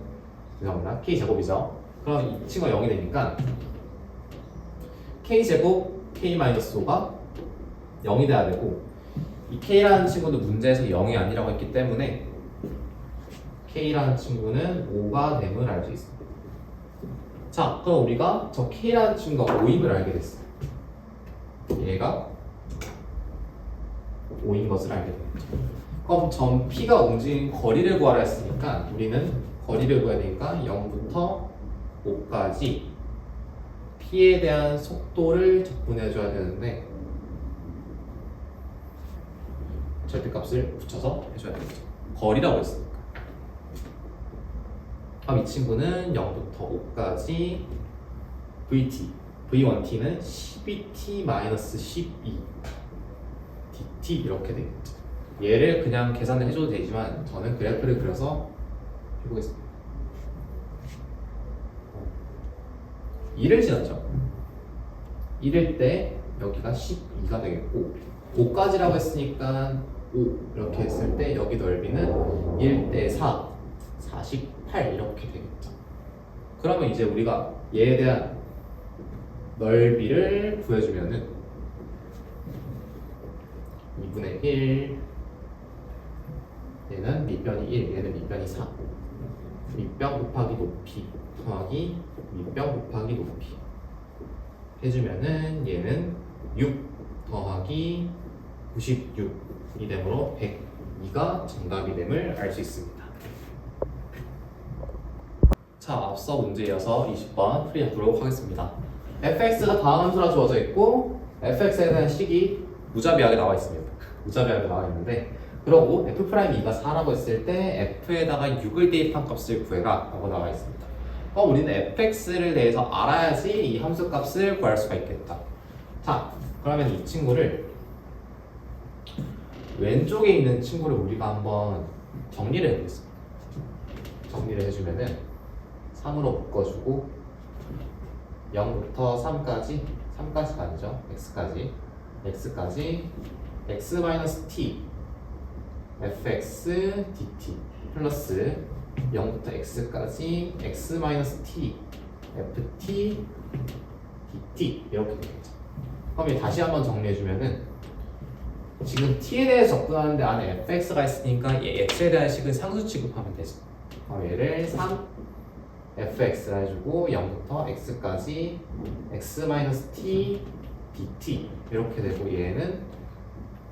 죄송합니다. k 제곱이죠. 그럼 이 친구가 0이 되니까 k 제곱 k-5가 0이 돼야 되고 이 k라는 친구도 문제에서 0이 아니라고 했기 때문에 k라는 친구는 5가 됨을 알 수 있습니다. 자, 그럼 우리가 저 k라는 친구가 5임을 알게 됐어요. 얘가 5인 것을 알게 되겠죠. 그럼 점 P가 움직인 거리를 구하라 했으니까 우리는 거리를 구해야 되니까 0부터 5까지 P에 대한 속도를 적분해 줘야 되는데 절대값을 붙여서 해줘야 되겠죠. 거리라고 했으니까. 그럼 이 친구는 0부터 5까지 VT, V1t는 12t-12 dt 이렇게 되겠죠. 얘를 그냥 계산을 해줘도 되지만 저는 그래프를 그려서 해보겠습니다. 2를 지났죠. 1일 때 여기가 12가 되겠고 5까지라고 했으니까 5 이렇게 했을 때 여기 넓이는 1대 4, 48 이렇게 되겠죠. 그러면 이제 우리가 얘에 대한 넓이를 구해주면은 2분의 1 얘는 밑변이 1, 얘는 밑변이 4 밑변 곱하기 높이 더하기 밑변 곱하기 높이 해주면은 얘는 6 더하기 96이 되므로 102가 정답이 됨을 알 수 있습니다. 자, 앞서 문제에 이어서 20번 풀이해보도록 하겠습니다. fx가 다음 함수라 주어져 있고 fx에 대한 식이 무자비하게 나와 있습니다. 무자비하게 나와 있는데 그러고 f'2가 4라고 했을 때 f에다가 6을 대입한 값을 구해라 라고 나와 있습니다. 우리는 fx를 대해서 알아야지 이 함수 값을 구할 수가 있겠다. 자, 그러면 이 친구를 왼쪽에 있는 친구를 우리가 한번 정리를 해보겠습니다. 정리를 해주면은 3으로 묶어주고 0부터 3까지가 아니죠. x까지 x-t fx dt 플러스 0부터 x까지 x-t ft dt 이렇게 되겠죠. 그럼 다시 한번 정리해주면은 지금 t에 대해서 접근하는데 안에 fx가 있으니까 얘 x에 대한 식은 상수 취급하면 되죠. 그럼 얘를 3 fx라 해주고 0부터 x까지 x-t dt 이렇게 되고 얘는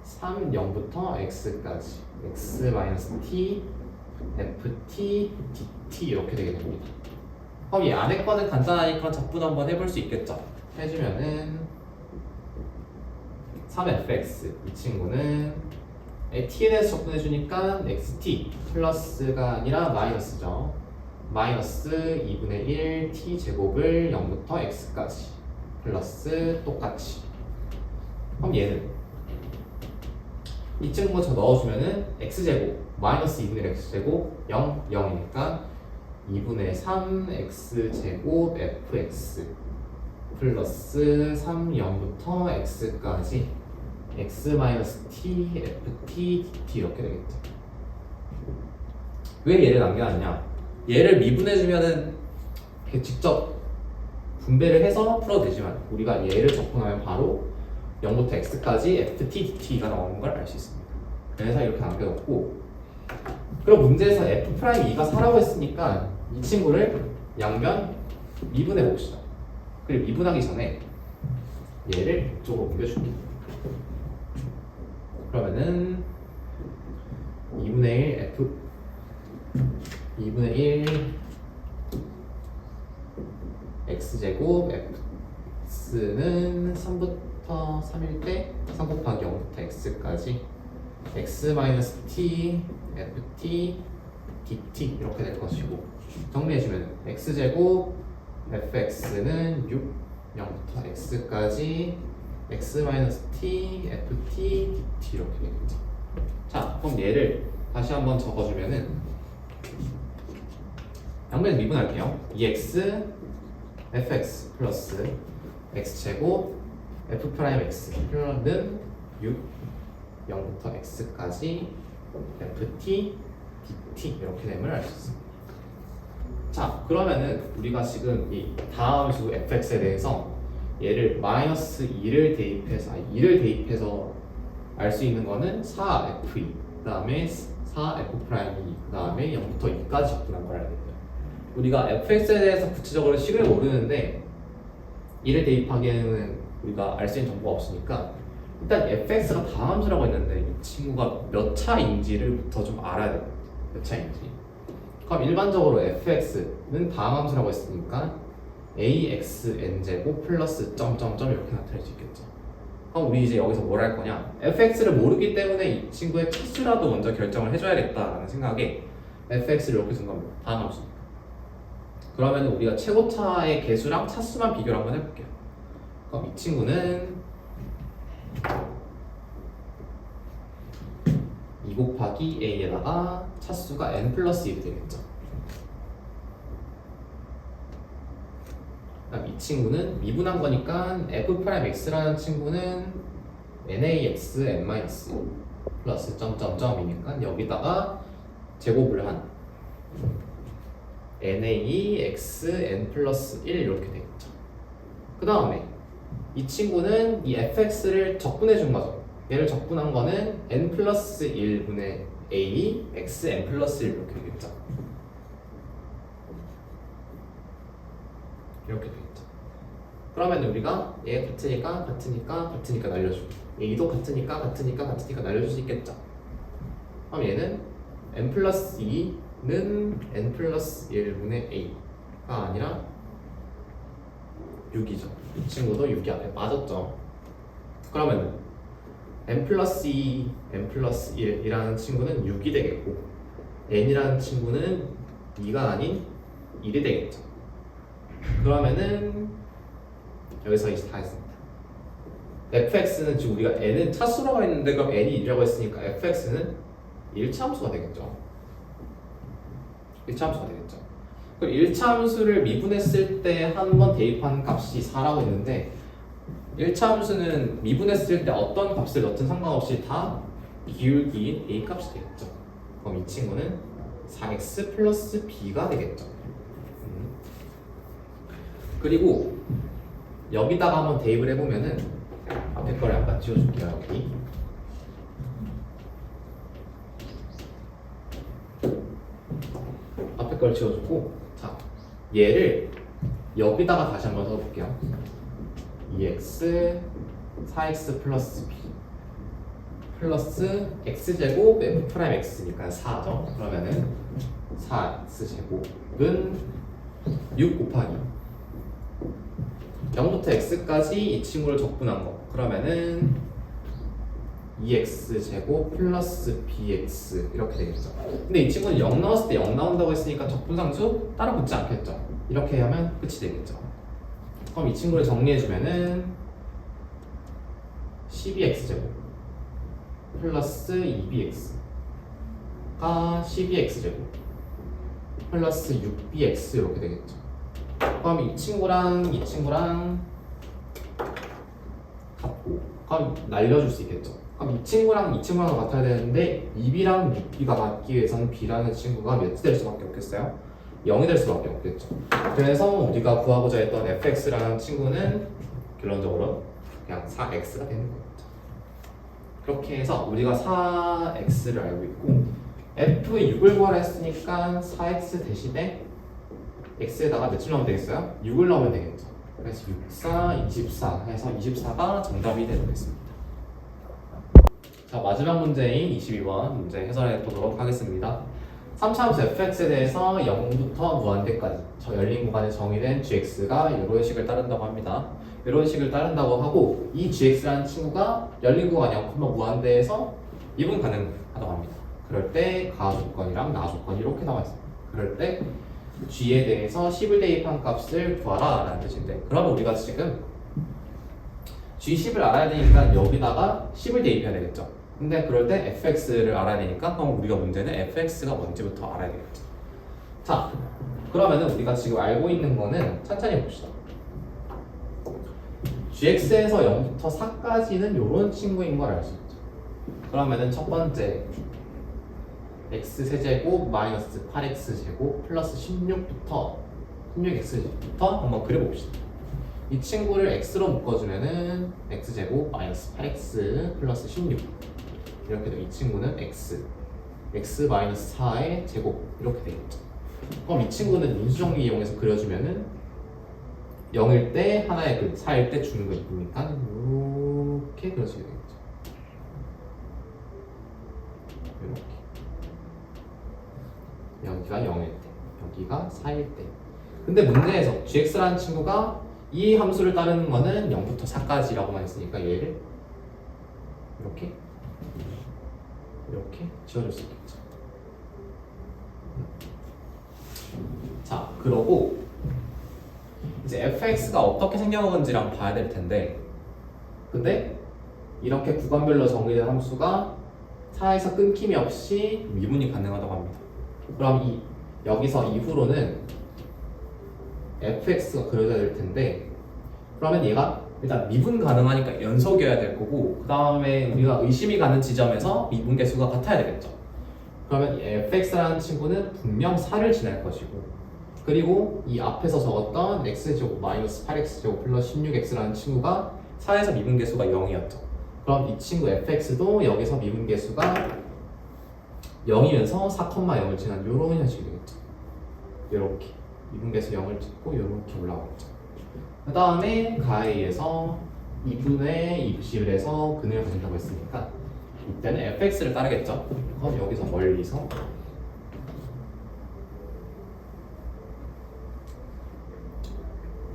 3 0부터 x까지 x-t ft dt 이렇게 되게 됩니다. 그럼 이 안에 거는 간단하니까 적분 한번 해볼 수 있겠죠. 해주면은 3fx 이 친구는 t에 대해서 접근해주니까 xt 플러스가 아니라 마이너스죠. 마이너스 2분의 1 t 제곱을 0부터 x까지 플러스 똑같이. 그럼 얘는 이 친구 저 넣어주면은 x제곱 마이너스 2분의 1 x제곱 0 0이니까 2분의 3 x제곱 fx 플러스 3 0부터 x까지 x-t ft dt 이렇게 되겠죠. 왜 얘를 남겨놨냐? 얘를 미분해주면은 직접 분배를 해서 풀어도 되지만 우리가 얘를 적분하면 바로 0부터 x까지 ft dt가 나오는 걸 알 수 있습니다. 그래서 이렇게 남겨놓고 그럼 문제에서 f'2가 4라고 했으니까 이 친구를 양변 미분해 봅시다. 그리고 미분하기 전에 얘를 이쪽으로 옮겨줍니다. 그러면은 2분의 1 f 2분의 1 x제곱 x는 3부터 3일 때 3 곱하기 0부터 x까지 x-t ft dt 이렇게 될 것이고 정리해주면 x제곱 fx는 6 0부터 x까지 x-t ft dt 이렇게 되겠죠. 자, 그럼 얘를 다시 한번 적어주면은 양변 미분할게요. 2x fx 플러스 x제곱 f'x는 6 0부터 x까지 ft dt 이렇게 됨을 알 수 있습니다. 자, 그러면은 우리가 지금 이 다음 수 fx에 대해서 얘를 마이너스 2를 대입해서 알 수 있는 거는 4f2 그 다음에 4f'2 그 다음에 0부터 2까지 접근한 걸 알게 돼요. 우리가 fx에 대해서 구체적으로 식을 모르는데 2를 대입하기에는 우리가 알 수 있는 정보가 없으니까 일단 fx가 다함수라고 했는데 이 친구가 몇 차인지를부터 좀 알아야 돼요. 몇 차인지. 그럼 일반적으로 fx는 다함수라고 했으니까 axn제곱 플러스 점점점 이렇게 나타낼 수 있겠죠. 그럼 우리 이제 여기서 뭘 할 거냐? fx를 모르기 때문에 이 친구의 차수라도 먼저 결정을 해줘야겠다라는 생각에 fx를 이렇게 둔 겁니다. 다음 함수. 그러면 우리가 최고차의 개수랑 차수만 비교를 한번 해볼게요. 그럼 이 친구는 2 곱하기 a에다가 차수가 n 플러스 1이 되겠죠. 그럼 이 친구는 미분한 거니까 f'x라는 친구는 nax n-1 플러스 점점점이니까 여기다가 제곱을 한 nax n 플러스 1 이렇게 되겠죠. 그 다음에 이 친구는 이 fx를 적분해 준 거죠. 얘를 적분한 거는 n 플러스 1분의 a x n 플러스 1 이렇게 되겠죠. 이렇게 되겠죠. 그러면 우리가 얘 같으니까 날려주고 a도 같으니까 날려줄 수 있겠죠. 그럼 얘는 n 플러스 2는 n 플러스 1분의 a가 아니라 6이죠. 이 친구도 6이 앞에 빠졌죠. 그러면 n 플러스 2, n 플러스 1이라는 친구는 6이 되겠고 n이라는 친구는 2가 아닌 1이 되겠죠. 그러면은 여기서 이제 다 했습니다. fx는 지금 우리가 n은 차수라고 했는데 그럼 n이 1이라고 했으니까 fx는 1차 함수가 되겠죠. 1차 함수가 되겠죠. 그럼 1차 함수를 미분했을 때 한 번 대입한 값이 4라고 했는데 1차 함수는 미분했을 때 어떤 값을 넣든 상관없이 다 기울기인 a 값이 되겠죠. 그럼 이 친구는 4x 플러스 b가 되겠죠. 그리고 여기다가 한번 대입을 해보면은 앞에 거를 약간 지워줄게요. 여기 앞에 걸 지워주고 자 얘를 여기다가 다시 한번 써볼게요. 2x 4x 플러스 b 플러스 x제곱 f 프라임 x니까 4죠. 그러면은 4x제곱은 6 곱하기 0부터 x까지 이 친구를 적분한 거 그러면은 2x제곱 플러스 bx 이렇게 되겠죠. 근데 이 친구는 0 나왔을 때 0 나온다고 했으니까 적분상수 따로 붙지 않겠죠. 이렇게 하면 끝이 되겠죠. 그럼 이 친구를 정리해주면은 12x제곱 플러스 2bx가 12x제곱 플러스 6bx 이렇게 되겠죠. 그럼 이 친구랑 같고 그럼 날려줄 수 있겠죠. 그럼 이 친구랑 같아야 되는데 2b랑 6b가 같기 위해서는 b라는 친구가 몇이 될 수밖에 없겠어요? 0이 될 수밖에 없겠죠. 그래서 우리가 구하고자 했던 fx라는 친구는 결론적으로 그냥 4x가 되는 거겠죠. 그렇게 해서 우리가 4x를 알고 있고 f6을 구하라 했으니까 4x 대신에 x에다가 몇을 넣으면 되겠어요? 6을 넣으면 되겠죠. 그래서 6, 4, 24 해서 24가 정답이 되겠습니다. 자, 마지막 문제인 22번 문제 해설해 보도록 하겠습니다. 3차 함수 fx에 대해서 0부터 무한대까지 열린 구간에 정의된 gx가 이런 식을 따른다고 합니다. 이런 식을 따른다고 하고 이 gx라는 친구가 열린 구간 0, 무한대에서 이분 가능하다고 합니다. 그럴 때 가 조건이랑 나 조건이 이렇게 나와 있습니다. 그럴 때 g에 대해서 10을 대입한 값을 구하라 라는 뜻인데 그러면 우리가 지금 g10을 알아야 되니까 여기다가 10을 대입해야 되겠죠. 근데 그럴 때 fx를 알아야 되니까 그럼 우리가 문제는 fx가 뭔지부터 알아야 되겠죠. 자, 그러면은 우리가 지금 알고 있는 거는 천천히 봅시다. gx에서 0부터 4까지는 이런 친구인 걸 알 수 있죠. 그러면은 첫 번째 x세제곱 마이너스 8x제곱 플러스 16x부터 한번 그려봅시다. 이 친구를 x로 묶어주면은 x제곱 마이너스 8x 플러스 16 이렇게 되면 이 친구는 x 마이너스 4의 제곱 이렇게 되겠죠. 그럼 이 친구는 인수정리 이용해서 그려주면은 0일 때 하나의 근, 4일 때 중근이니까 이렇게 그려지게 되겠죠. 이렇게 여기가 0일 때, 여기가 4일 때. 근데 문제에서 gx라는 친구가 이 함수를 따르는 거는 0부터 4까지라고만 했으니까 얘를 이렇게 지워줄 수 있겠죠. 자, 그러고 이제 fx가 어떻게 생겨나는지를 한번 봐야 될 텐데, 근데 이렇게 구간별로 정의된 함수가 차에서 끊김이 없이 미분이 가능하다고 합니다. 그럼 여기서 이후로는 fx가 그려져야 될 텐데, 그러면 얘가 일단 미분 가능하니까 연속이어야 될 거고, 그 다음에 우리가 의심이 가는 지점에서 미분 계수가 같아야 되겠죠. 그러면 이 fx라는 친구는 분명 4를 지날 것이고, 그리고 이 앞에서 적었던 x제곱 마이너스 8x제곱 플러스 16x라는 친구가 4에서 미분 계수가 0이었죠. 그럼 이 친구 fx도 여기서 미분 계수가 0이면서 4,0을 지난 이런 현식이 되겠죠. 이렇게 미분 계수 0을 찍고 이렇게 올라오겠죠. 그 다음에 가에서 2분의 20에서 근을 가진다고 했으니까 이때는 fx를 따르겠죠. 그럼 여기서 멀리서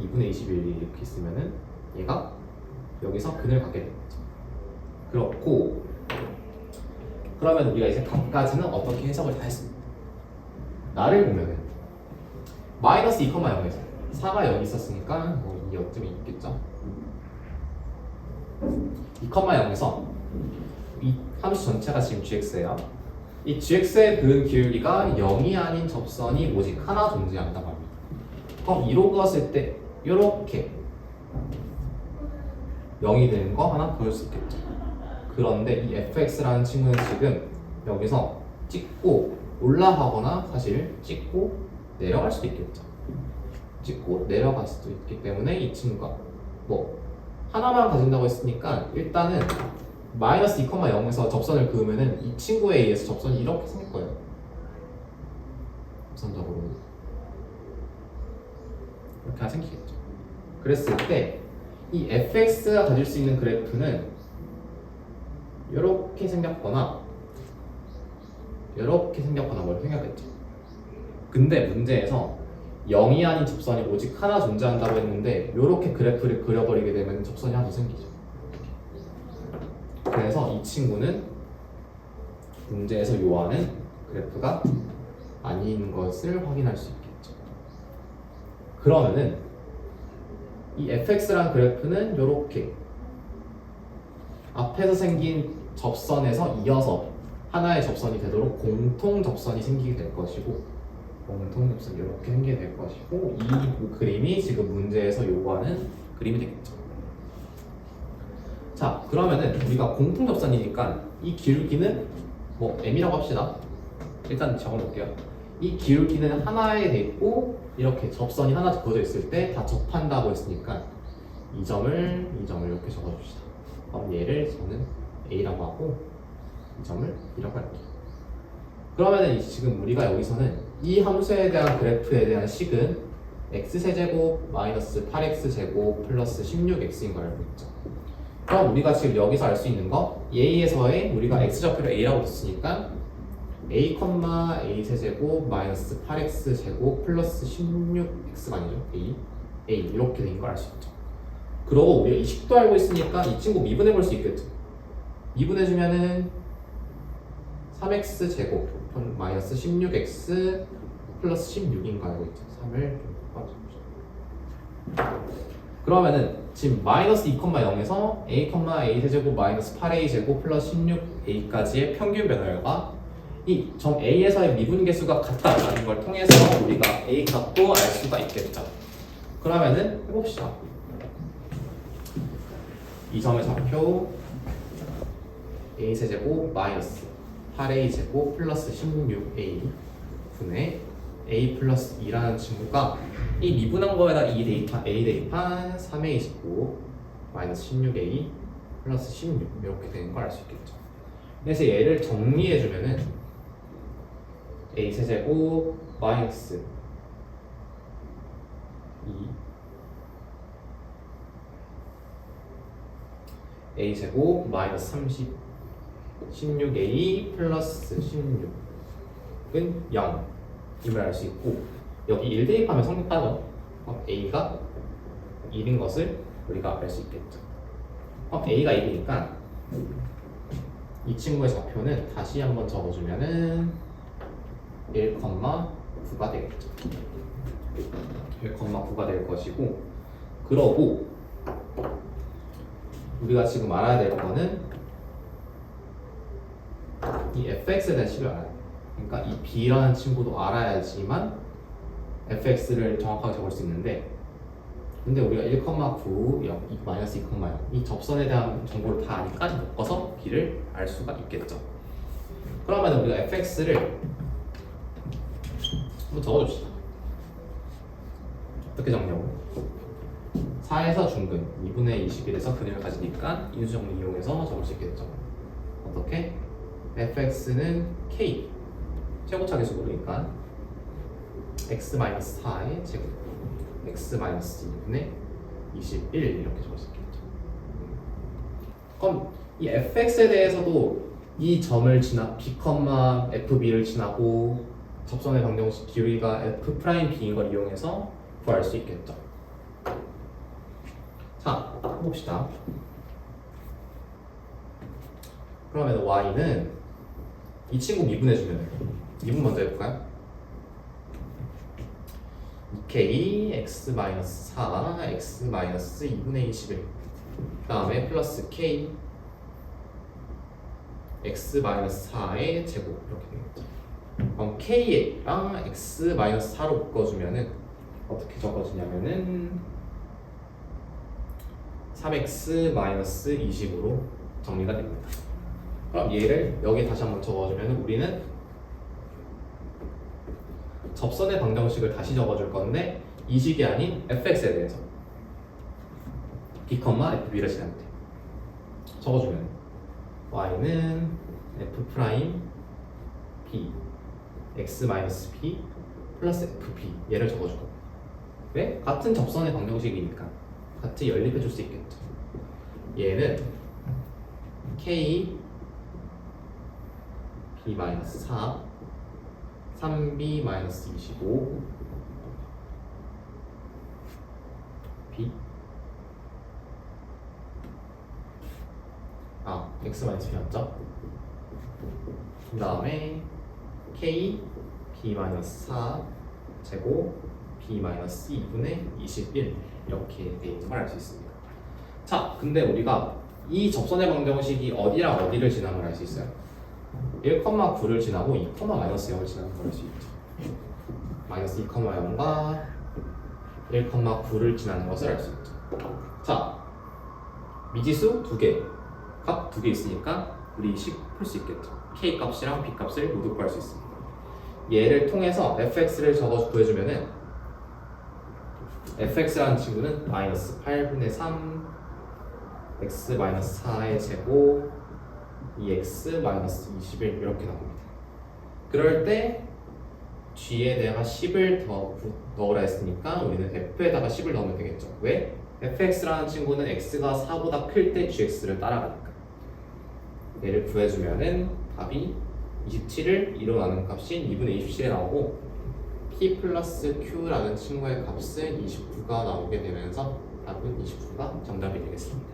2분의 21이 이렇게 있으면은 얘가 여기서 근을 갖게 되겠죠. 그렇고, 그러면 우리가 이제 값까지는 어떻게 해석을 다 했습니다. 나를 보면은 마이너스 2,0에서 4가 여기 있었으니까 뭐 이 어점이 있겠죠. 2,0에서 이 함수 전체가 지금 gx예요. 이 gx의 그 기울기가 0이 아닌 접선이 오직 하나 존재한다고 합니다. 그럼 이로 그었을 때 이렇게 0이 되는 거 하나 보일 수 있겠죠. 그런데 이 fx라는 친구는 지금 여기서 찍고 올라가거나 사실 찍고 내려갈 수도 있겠죠. 찍고 내려갈 수도 있기 때문에 이 친구가 뭐 하나만 가진다고 했으니까 일단은 마이너스 2,0에서 접선을 그으면은 이 친구에 의해서 접선이 이렇게 생길 거예요. 우선적으로 이렇게 생기겠죠. 그랬을 때 이 fx가 가질 수 있는 그래프는 이렇게 생겼거나 뭘 생겼겠죠. 근데 문제에서 0이 아닌 접선이 오직 하나 존재한다고 했는데 이렇게 그래프를 그려버리게 되면 접선이 하나 더 생기죠. 그래서 이 친구는 문제에서 요하는 그래프가 아닌 것을 확인할 수 있겠죠. 그러면은 이 fx라는 그래프는 이렇게 앞에서 생긴 접선에서 이어서 하나의 접선이 되도록 공통 접선이 생기게 될 것이고, 공통 접선이 이렇게 생기게 될 것이고, 이 그림이 지금 문제에서 요구하는 그림이 되겠죠. 자, 그러면은 우리가 공통 접선이니까 이 기울기는 뭐 m이라고 합시다. 일단 적어놓을게요. 이 기울기는 하나에 돼 있고 이렇게 접선이 하나 그어져 있을 때 다 접한다고 했으니까 이 점을 이렇게 적어줍시다. 그럼 얘를 저는 a라고 하고 이 점을 b라고 할게요. 그러면은 지금 우리가 여기서는 이 함수에 대한 그래프에 대한 식은 x세제곱 마이너스 8x제곱 플러스 16x인 걸 알고 있죠. 그럼 우리가 지금 여기서 알 수 있는 거 a에서의 우리가 x좌표를 a라고 줬으니까 a, a 세제곱 마이너스 8x제곱 플러스 16x가 아니죠. a 이렇게 된 걸 알 수 있죠. 그러고 우리가 이 식도 알고 있으니까 이 친구 미분해 볼 수 있겠죠. 미분해주면은 3x제곱 마이너스 16x 플러스 16인 거 알고 있죠. 3을 좀 그러면은 지금 마이너스 2,0에서 a, 세제곱 마이너스 8a제곱 플러스 16a까지의 평균 변화가 이 점 A에서의 미분 계수가 같다라는 걸 통해서 우리가 A 값도 알 수가 있겠죠. 그러면은 해봅시다. 이 점의 좌표 A 세제곱 마이너스 8A 제곱 플러스 16A 분의 A 플러스 2라는 친구가 이 미분한 거에다 A 대입한 3A 제곱 마이너스 16A 플러스 16 이렇게 되는 걸 알 수 있겠죠. 그래서 얘를 정리해주면은 a 세제곱 마이너스 2 a 제곱 마이너스 30 16a 플러스 16은 0임을 알 수 있고, 여기 1 대입하면 성립하죠. a가 1인 것을 우리가 알 수 있겠죠. a가 1이니까 이 친구의 좌표는 다시 한번 적어주면은 1,9가 되겠죠. 1,9가 될 것이고, 그러고 우리가 지금 알아야 될 거는 이 fx에 대한 식을 알아야 돼. 그러니까 이 b라는 친구도 알아야지만 fx를 정확하게 적을 수 있는데, 근데 우리가 1,9, 0, 마이너스 2,0 이 접선에 대한 정보를 다 아니까 묶어서 b를 알 수가 있겠죠. 그러면 우리가 fx를 한번 적어줍시다. 어떻게 적냐고? 4에서 중근 2분의 21에서 근을 가지니까 인수정리 이용해서 적을 수 있겠죠. 어떻게? fx는 k 최고차 계수구니까 x-4의 제곱 x-2분의 21 이렇게 적을 수 있겠죠. 그럼 이 fx에 대해서도 이 점을 지나 b, fb를 지나고 접선의 방정식 기울기가 f'b인 걸 이용해서 구할 수 있겠죠. 자, 해봅시다. 그러면 y는 이 친구 미분해주면 돼요. 미분 먼저 해볼까요? 2k x-4 x-2분의 21 그 다음에 플러스 k x-4의 제곱 이렇게 되겠죠. 그럼 k랑 x-4로 묶어주면은 어떻게 적어지냐면은 3x-20으로 정리가 됩니다. 그럼 얘를 여기 다시 한번 적어주면 우리는 접선의 방정식을 다시 적어줄 건데 이 식이 아닌 fx에 대해서 b, fb를 지나면 돼. 적어주면 y는 f 프라임 b x-b 플러스 fb 얘를 적어줄 겁니다. 왜? 같은 접선의 방정식이니까 같이 연립해 줄 수 있겠죠. 얘는 k b-4 3b-25 b x-b였죠? 그 다음에 k b-4 제곱 b-2분의 21 이렇게 돼 있는 걸 알 수 있습니다. 자, 근데 우리가 이 접선의 방정식이 어디랑 어디를 지나면 알 수 있어요? 1,9를 지나고 2,-0을 지나는 걸 알 수 있죠. 마이너스 2,0과 1,9를 지나는 것을 알 수 있죠. 자, 미지수 2개, 값 2개 있으니까 우리 식 풀 수 있겠죠. k 값이랑 b 값을 모두 구할 수 있습니다. 얘를 통해서 fx를 구해주면은 fx라는 친구는 마이너스 8분의 3 x-4의 제곱 2x-21 이렇게 나옵니다. 그럴 때 g에 내가 10을 더 넣으라 했으니까 우리는 f에다가 10을 넣으면 되겠죠. 왜? fx라는 친구는 x가 4보다 클 때 gx를 따라가니까. 얘를 구해주면은 답이 27을 2로 나눈 값인 2분의 27에 나오고 p 플러스 q라는 친구의 값은 29가 나오게 되면서 답은 29가 정답이 되겠습니다.